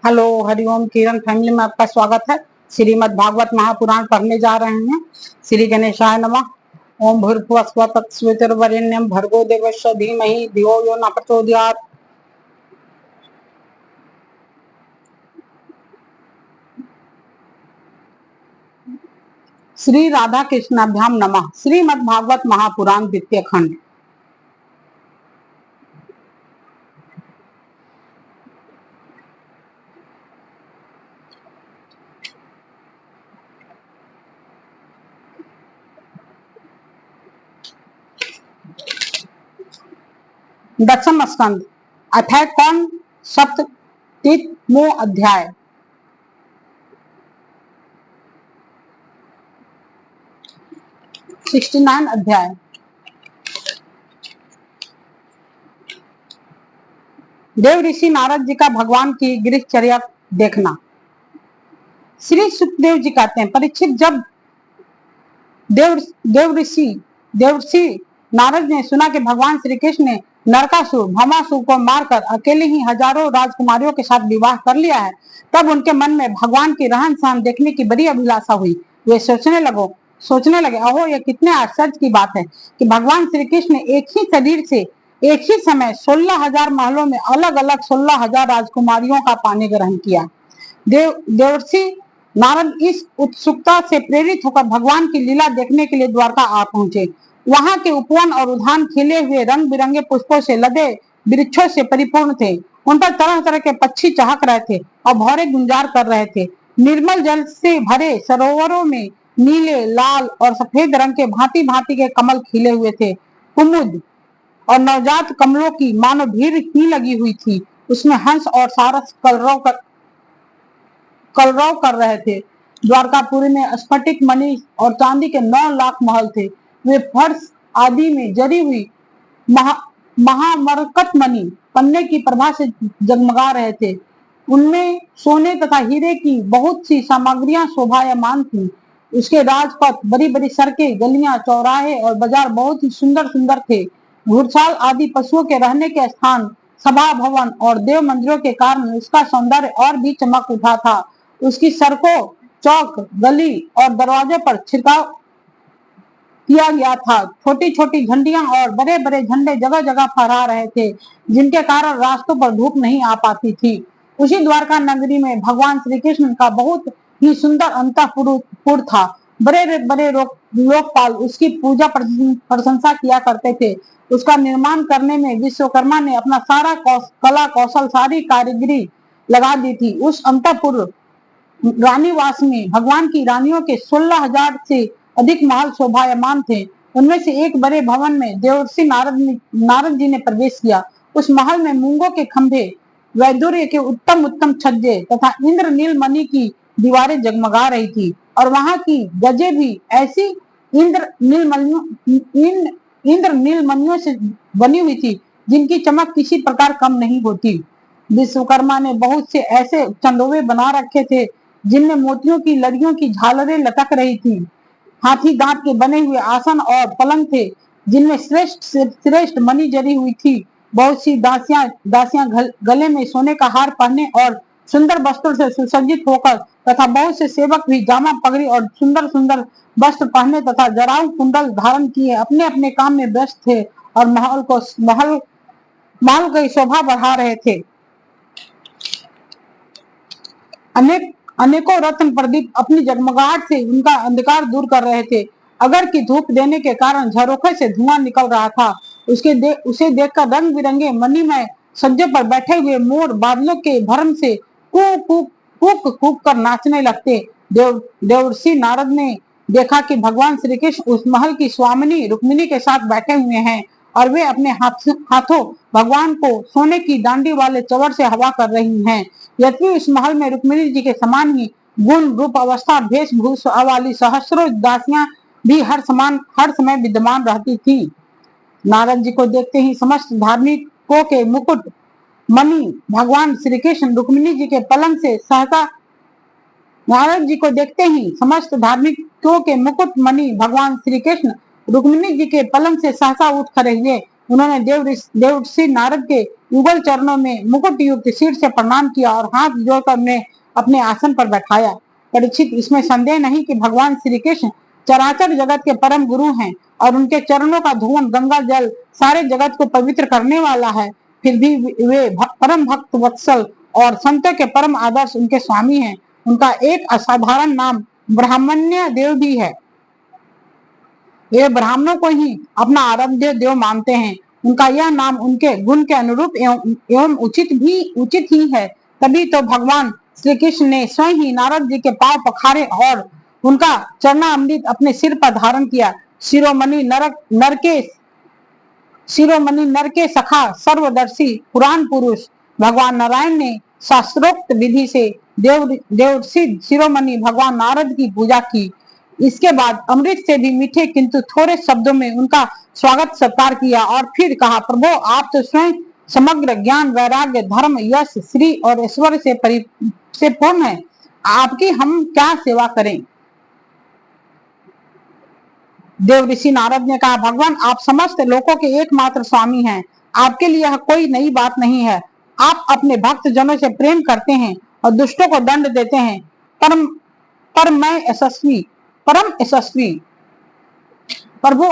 Hello Hariom किरण family में आपका स्वागत है। श्रीमद् भागवत महापुराण पढ़ने जा रहे हैं। श्री गणेशाय नमः। ओम भूर्भुवः स्वः तत्सवितुर्वरेण्यं भर्गो देवस्य धीमहि धियो यो न प्रचोदयात्। श्री राधा कृष्णाभ्याम नमः। श्रीमद् भागवत महापुराण द्वितीय खंड। दशम स्कंद अध्याय कौन सप्ततिमो अध्याय। 69 अध्याय। देव ऋषि नारद जी का भगवान की गृहचर्या देखना। श्री सुखदेव जी कहते हैं, परीक्षित, जब देवर्षि नारद ने सुना कि भगवान श्री कृष्ण ने नरकासुर भमासुर को मारकर अकेले ही हजारों राजकुमारियों के साथ विवाह कर लिया है, तब उनके मन में भगवान की रहन सहन देखने की बड़ी अभिलाषा हुई। वे सोचने लगे, अहो, यह कितने आश्चर्य की बात है कि भगवान श्री कृष्ण ने एक ही शरीर से एक ही समय 16,000 महलों में अलग अलग 16,000 राजकुमारियों का पानी ग्रहण किया। देवर्षि नारद इस उत्सुकता से प्रेरित होकर भगवान की लीला देखने के लिए द्वारका आ पहुंचे। वहां के उपवन और उद्यान खिले हुए रंग बिरंगे पुष्पों से लदे वृक्षों से परिपूर्ण थे। उन पर तरह तरह के पक्षी चहक रहे थे और भौरे गुंजार कर रहे थे। निर्मल जल से भरे सरोवरों में नीले, लाल और सफेद रंग के भांति भांति के कमल खिले हुए थे। कुमुद और नवजात कमलों की मानो भीड़ ही लगी हुई थी। उसमें हंस और सारस कलरव कर रहे थे। द्वारकापुरी में स्फटिक मणि और चांदी के 9 लाख महल थे। वे फर्श आदि में जरी हुई महामरकत मणि पन्ने की प्रभा से जगमगा रहे थे। उनमें सोने तथा हीरे की बहुत सी सामग्रियां शोभायमान थी। उसके राजपथ, बड़ी बड़ी सड़कें, गलियां, चौराहे और बाजार बहुत ही सुंदर सुंदर थे। घुड़साल आदि पशुओं के रहने के स्थान, सभा भवन और देव मंदिरों के कारण उसका सौंदर्य और भी चमक उठा था। उसकी सड़कों, चौक, गली और दरवाजे पर छिड़काव किया गया था। छोटी छोटी झंडियां और बड़े बड़े झंडे जगह जगह फहरा रहे थे, जिनके कारण रास्तों पर धूप नहीं आ पाती थी। उसी द्वारका नगरी में भगवान श्री कृष्ण का बहुत ही सुंदर अंतःपुर था। बड़े बड़े लोकपाल उसकी पूजा प्रशंसा किया करते थे। उसका निर्माण करने में विश्वकर्मा ने अपना सारा कला कौशल, सारी कारीगरी लगा दी थी। उस अंतःपुर रानीवास में भगवान की रानियों के 16,000 से अधिक महल शोभायमान थे। उनमें से एक बड़े भवन में देवर्षि नारद जी ने प्रवेश किया। उस महल में मूंगों के खंभे, वैदुर्य के उत्तम उत्तम छज्जे तथा इंद्रनील मणि की दीवारें जगमगा रही थी, और वहां की गजे भी ऐसी इंद्रनील मणियों से बनी हुई थी जिनकी चमक किसी प्रकार कम नहीं होती। विश्वकर्मा ने बहुत से ऐसे चंदोवे बना रखे थे जिनमें मोतियों की लड़ियों की झालरें लटक रही थी। हाथी दांत के बने हुए आसन और पलंग थे जिनमें श्रेष्ठ से श्रेष्ठ मणि जरी हुई थी। बहुत सी दासियां गले में सोने का हार पहने और सुंदर वस्त्रों से सुसज्जित होकर तथा बहुत से सेवक भी जामा, पगड़ी और सुंदर सुंदर वस्त्र पहने तथा जराऊ कुंडल धारण किए अपने अपने काम में व्यस्त थे और महल की शोभा बढ़ा रहे थे। अनेकों रत्न प्रदीप अपनी जगमगाहट से उनका अंधकार दूर कर रहे थे। अगर की धूप देने के कारण झरोखे से धुआं निकल रहा था। उसे देखकर रंग बिरंगे मणिमय सज्जे पर बैठे हुए मोर बादलों के भरम से कूक कर नाचने लगते। देवर्षि नारद ने देखा कि भगवान श्री कृष्ण उस महल की स्वामिनी रुक्मिणी के साथ बैठे हुए हैं और वे अपने हाथों भगवान को सोने की डांडी वाले चवर से हवा कर रही हैं। यद्यपि उस महल में रुक्मिणी जी के समान ही गुण, रूप, अवस्था, वेशभूषा वाली सहस्रों दासियां भी हर समय विद्यमान रहती थी। नारद जी को देखते ही समस्त धार्मिकों के मुकुट मणि भगवान श्री कृष्ण रुक्मिणी जी के पलंग से सहसा नारद जी को देखते ही समस्त धार्मिकों के मुकुट मणि भगवान श्री कृष्ण रुक्मिणी जी के पलंग से सहसा उठ खड़े हुए। उन्होंने देवर्षि नारद के युगल चरणों में मुकुट युक्त सिर से प्रणाम किया और हाथ जोड़कर उन्हें अपने आसन पर बैठाया। परीक्षित, इसमें संदेह नहीं कि भगवान श्री कृष्ण चराचर जगत के परम गुरु हैं और उनके चरणों का धुवन गंगा जल सारे जगत को पवित्र करने वाला है। फिर भी वे परम भक्त वत्सल और संतों के परम आदर्श उनके स्वामी हैं। उनका एक असाधारण नाम ब्राह्मण्य देव भी है। वे ब्राह्मणों को ही अपना आराध्य देव मानते हैं। उनका यह नाम उनके गुण के अनुरूप एवं उचित ही है। तभी तो भगवान श्री कृष्ण ने स्वयं ही नारद जी के पांव पखारे और उनका चरणामृत अपने सिर पर धारण किया। शिरोमणि नर के सखा सर्वदर्शी पुराण पुरुष भगवान नारायण ने शास्त्रोक्त विधि से देवर्षि शिरोमणि भगवान नारद की पूजा की। इसके बाद अमृत से भी मीठे किंतु थोड़े शब्दों में उनका स्वागत सत्कार किया और फिर कहा, प्रभु आप तो स्वयं समग्र ज्ञान वैराग्य धर्म यश श्री और ऐश्वर्य से पूर्ण है, आपकी हम क्या सेवा करें। देवर्षि नारद ने कहा, भगवान आप समस्त लोगों के एकमात्र स्वामी हैं, आपके लिए यह कोई नई बात नहीं है। आप अपने भक्त जनों से प्रेम करते हैं और दुष्टों को दंड देते हैं। परम यशस्वी प्रभु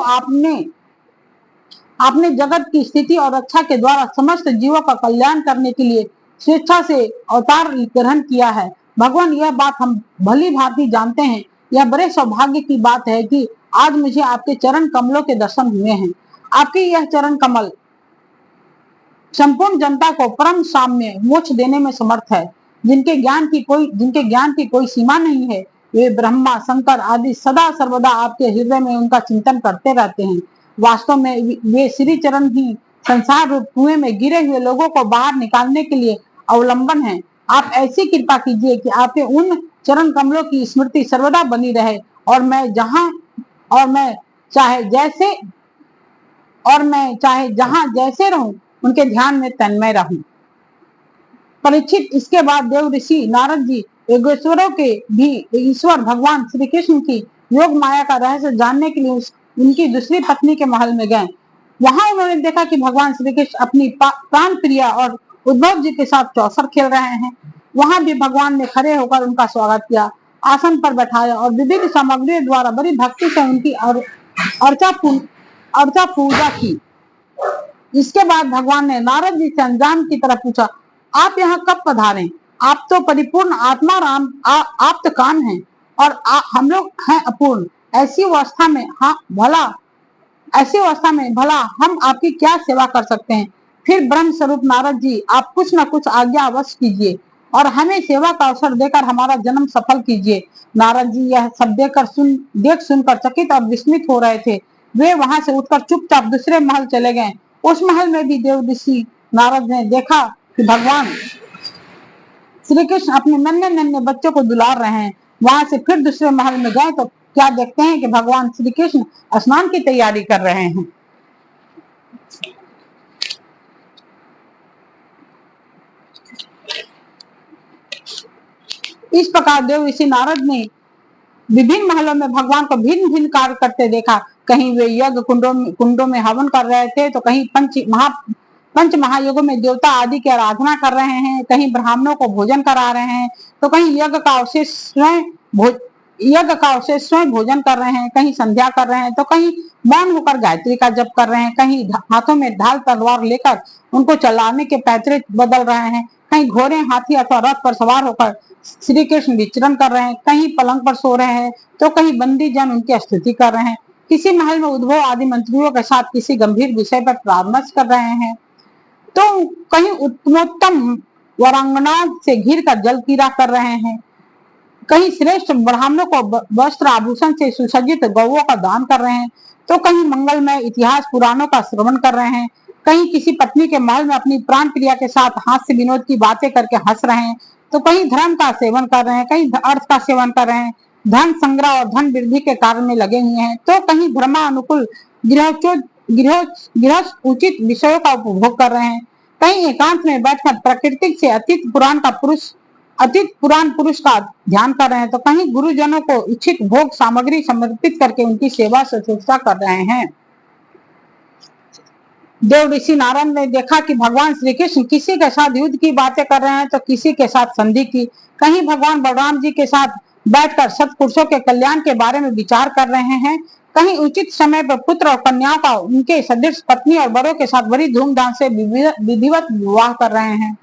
आपने जगत की स्थिति और रक्षा के द्वारा समस्त जीवों का कल्याण करने के लिए स्वेच्छा से अवतार ग्रहण किया है। भगवान यह बात हम भली भांति जानते हैं। यह बड़े सौभाग्य की बात है कि आज मुझे आपके चरण कमलों के दर्शन हुए हैं। आपकी यह चरण कमल संपूर्ण जनता को परम साम्य मोक्ष देने में समर्थ है। जिनके ज्ञान की कोई सीमा नहीं है, वे ब्रह्मा शंकर आदि सदा सर्वदा आपके हृदय में उनका चिंतन करते रहते हैं। वास्तव में वे श्री चरण ही संसार रूप कुएं में गिरे हुए लोगों को बाहर निकालने के लिए अवलंबन है। आप ऐसी कृपा कीजिए कि आपके उन चरण कमलों की स्मृति सर्वदा बनी रहे और मैं चाहे जहां जैसे रहूं उनके ध्यान में तन्मय रहूं। परीक्षित, इसके बाद देवर्षि नारद जी योगेश्वरों के भी ईश्वर भगवान श्री कृष्ण की योग माया का रहस्य जानने के लिए उनकी दूसरी पत्नी के महल में गए। वहां उन्होंने देखा कि भगवान श्री कृष्ण अपनी प्राण प्रिया और उद्धव जी के साथ चौसर खेल रहे हैं। वहां भी भगवान ने खड़े होकर उनका स्वागत किया, आसन पर बैठाया और विविध सामग्रियों द्वारा बड़ी भक्ति से उनकी अर्चा पूजा की। इसके बाद भगवान ने नारद जी से अंजाम की तरफ पूछा, आप यहाँ कब पधारे? आप तो परिपूर्ण आत्मा राम आप तो काम हैं और हम लोग हैं अपूर्ण। ऐसी अवस्था में भला हम आपकी क्या सेवा कर सकते हैं? फिर ब्रह्म स्वरूप नारद जी, आप कुछ न कुछ आज्ञा अवश्य कीजिए और हमें सेवा का अवसर देकर हमारा जन्म सफल कीजिए। नारद जी यह सब देख सुनकर चकित और विस्मित हो रहे थे। वे वहां से उठकर चुपचाप दूसरे महल चले गए। उस महल में भी देवर्षि नारद ने देखा कि भगवान श्री कृष्ण अपने नन्हे बच्चों को दुलार रहे हैं। वहां से फिर दूसरे महल में गए तो क्या देखते हैं कि भगवान श्री कृष्ण स्नान की तैयारी कर रहे हैं। इस प्रकार देवर्षि नारद ने विभिन्न महलों में भगवान को भिन्न भिन्न कार्य करते देखा। कहीं वे यज्ञ कुंडों में हवन कर रहे थे, तो कहीं पंच महायुगों में देवता आदि की आराधना कर रहे हैं, कहीं ब्राह्मणों को भोजन करा रहे हैं, तो कहीं यज्ञ का अवशेष स्वयं भोजन कर रहे हैं, कहीं संध्या कर रहे हैं, तो कहीं मौन होकर गायत्री का जप कर रहे हैं, कहीं हाथों में ढाल तलवार लेकर उनको चलाने के पैतरे बदल रहे हैं, कहीं घोड़े हाथी अथवा रथ पर सवार होकर श्री कृष्ण विचरण कर रहे हैं, कहीं पलंग पर सो रहे हैं, तो कहीं बंदी जन उनकी स्तुति कर रहे हैं। किसी महल में उद्धव आदि मंत्रियों के साथ किसी गंभीर विषय पर परामर्श कर रहे हैं, तो कहीं उत्तमोत्तम वरांगना से घिर कर जल क्रीड़ा कर रहे हैं, कहीं श्रेष्ठ ब्राह्मणों को वस्त्र आभूषण से सुसज्जित गौओं का दान कर रहे हैं, तो कहीं मंगलमय इतिहास पुराणों का श्रवण कर रहे हैं, कहीं किसी पत्नी के महल में अपनी प्राण प्रिया के साथ हास्य विनोद की बातें करके हंस रहे हैं, तो कहीं धर्म का सेवन कर रहे हैं, कहीं अर्थ का सेवन कर रहे हैं, धन संग्रह और धन वृद्धि के कार्य में लगे हुए हैं, तो कहीं धर्मानुकूल गृहस्थ उचित विषयों का उपभोग कर रहे हैं, कहीं एकांत में बैठकर प्रकृतिक से अतीत पुराण पुरुष का ध्यान कर रहे हैं, तो कहीं गुरुजनों को इच्छित भोग सामग्री समर्पित करके उनकी सेवा शुश्रूषा कर रहे हैं। देव ऋषि नारद ने देखा कि भगवान श्री कृष्ण किसी के साथ युद्ध की बातें कर रहे हैं तो किसी के साथ संधि की, कहीं भगवान बलराम जी के साथ बैठकर सत्पुरुषों के कल्याण के बारे में विचार कर रहे हैं, कहीं उचित समय पर पुत्र और कन्याओं का उनके सदृश पत्नी और बड़ों के साथ बड़ी धूमधाम से विधिवत विवाह कर रहे हैं,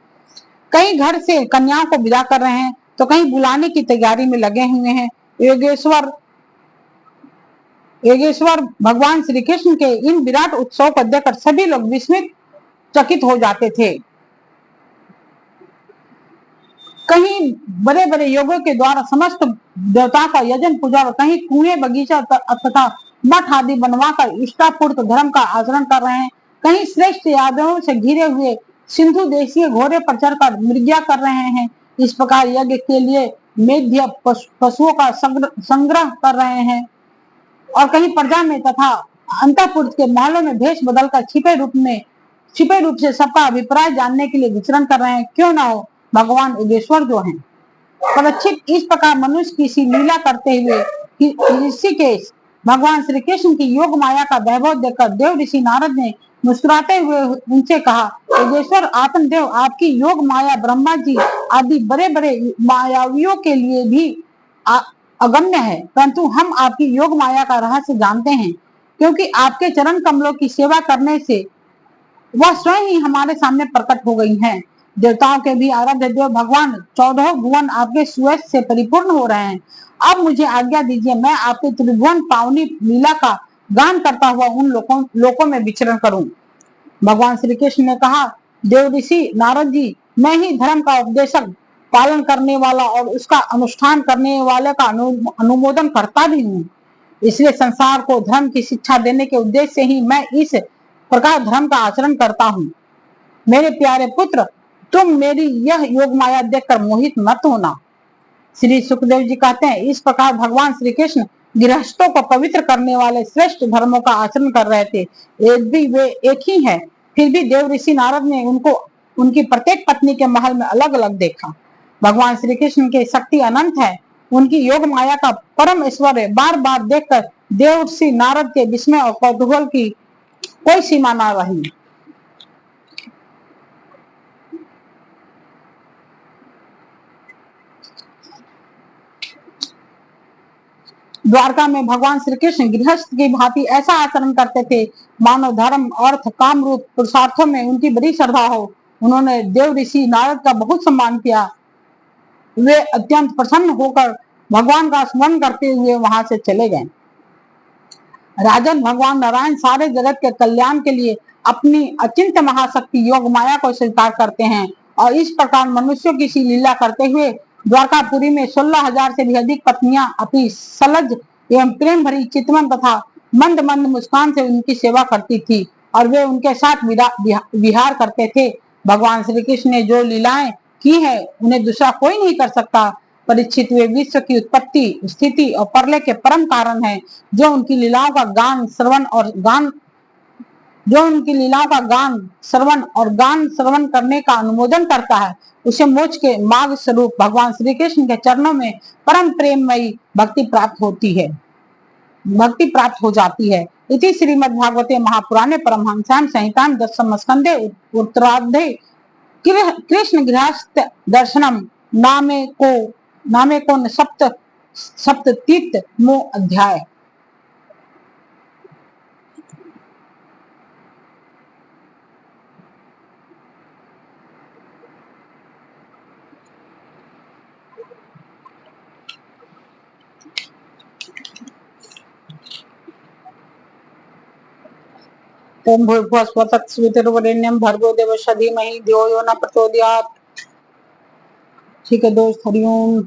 कहीं घर से कन्याओं को विदा कर रहे हैं तो कहीं बुलाने की तैयारी में लगे हुए हैं। योगेश्वर भगवान श्री कृष्ण के इन विराट उत्सव को देखकर सभी लोग विस्मित चकित हो जाते थे। कहीं बड़े बड़े योगों के द्वारा समस्त देवताओं का यजन पूजा और कहीं कुएं बगीचा तथा मठ आदि बनवाकर इष्टापूर्त धर्म का आचरण कर रहे हैं, कहीं श्रेष्ठ यादवों से घिरे हुए सिंधु देशीय घोड़े पर चढ़कर मृग्या कर रहे हैं। इस प्रकार यज्ञ के लिए मेध्य पशुओं का संग्रह कर रहे हैं और कहीं प्रजा में तथा अंतःपुर के महलों में भेष बदलकर छिपे रूप से सबका अभिप्राय जानने के लिए विचरण कर रहे हैं। क्यों ना हो, भगवान योगेश्वर जो हैं। परीक्षित, इस प्रकार मनुष्य की सी लीला करते हुए ऋषिकेश भगवान श्री कृष्ण की योग माया का वैभव देखकर देव ऋषि नारद ने मुस्कुराते हुए उनसे कहा, योगेश्वर आत्मदेव, आपकी योग माया ब्रह्मा जी आदि बड़े बड़े मायावियों के लिए भी अगम्य है, परंतु हम आपकी योग माया का रहस्य जानते हैं, क्योंकि आपके चरण कमलों की सेवा करने से वह स्वयं ही हमारे सामने प्रकट हो गई हैं। देवताओं के भी आराध्य देव भगवान 14 भुवन आपके सुयश से परिपूर्ण हो रहे हैं। अब मुझे आज्ञा दीजिए, मैं आपके त्रिभुवन पावनी लीला का गान करता हुआ उन लोकों में विचरण करूं। भगवान श्री कृष्ण ने कहा, देव ऋषि नारद जी, मैं ही धर्म का उपदेशक, पालन करने वाला और उसका अनुष्ठान करने वाले का अनुमोदन करता भी हूँ। इसलिए संसार को धर्म की शिक्षा देने के उद्देश्य से ही मैं इस प्रकार धर्म का आचरण करता हूँ। मेरे प्यारे पुत्र, तुम मेरी यह योग माया देखकर मोहित मत होना। श्री सुखदेव जी कहते हैं, इस प्रकार भगवान श्री कृष्ण गृहस्थों को पवित्र करने वाले श्रेष्ठ धर्मों का आचरण कर रहे थे। यदि वे एक ही है, फिर भी देव ऋषि नारद ने उनको उनकी प्रत्येक पत्नी के महल में अलग अलग देखा। भगवान श्री कृष्ण की शक्ति अनंत है, उनकी योग माया का परम ऐश्वर्य बार बार देखकर देव ऋषि नारद के विस्मय और कौतूहल की कोई सीमा न रही। द्वारका में भगवान श्री कृष्ण गृहस्थ की भांति ऐसा आचरण करते थे मानव धर्म अर्थ काम रूप पुरुषार्थों में उनकी बड़ी श्रद्धा हो। उन्होंने देव ऋषि नारद का बहुत सम्मान किया। वे अत्यंत प्रसन्न होकर भगवान का स्मरण करते हुए वहां से चले गए। राजन, भगवान नारायण सारे जगत के कल्याण के लिए अपनी अचिंत्य महाशक्ति योग माया को स्वीकार करते हैं और इस प्रकार मनुष्यों की सी लीला करते हुए द्वारकापुरी में 16,000 से भी अधिक पत्नियां अपनी सलज एवं प्रेम भरी चितवन तथा मंद मंद मुस्कान से उनकी सेवा करती थी और वे उनके साथ विहार करते थे। भगवान श्री कृष्ण ने जो लीलाएं की है उन्हें दूसरा कोई नहीं कर सकता। परीक्षित, वे विश्व की उत्पत्ति, स्थिति और प्रलय के परम कारण है। जो उनकी लीलाओं का गान श्रवण और गान श्रवण करने का अनुमोदन करता है, उसे मोक्ष के मार्ग स्वरूप भगवान श्री कृष्ण के चरणों में परम प्रेममयी भक्ति प्राप्त हो जाती है। इति श्रीमद्भागवते महापुराणे परमहंस्यां संहितां दशम स्कंधे उत्तरार्धे कृष्ण गृहस्थ दर्शनम नामे को सप्ततिमो अध्याय। ओम भूर्भुवः स्वः तत्सवितुर्वरेण्यं भर्गो देवस्य धीमहि धियो यो न प्रचोदयात्। ठीक है दोस्त, हरिओम।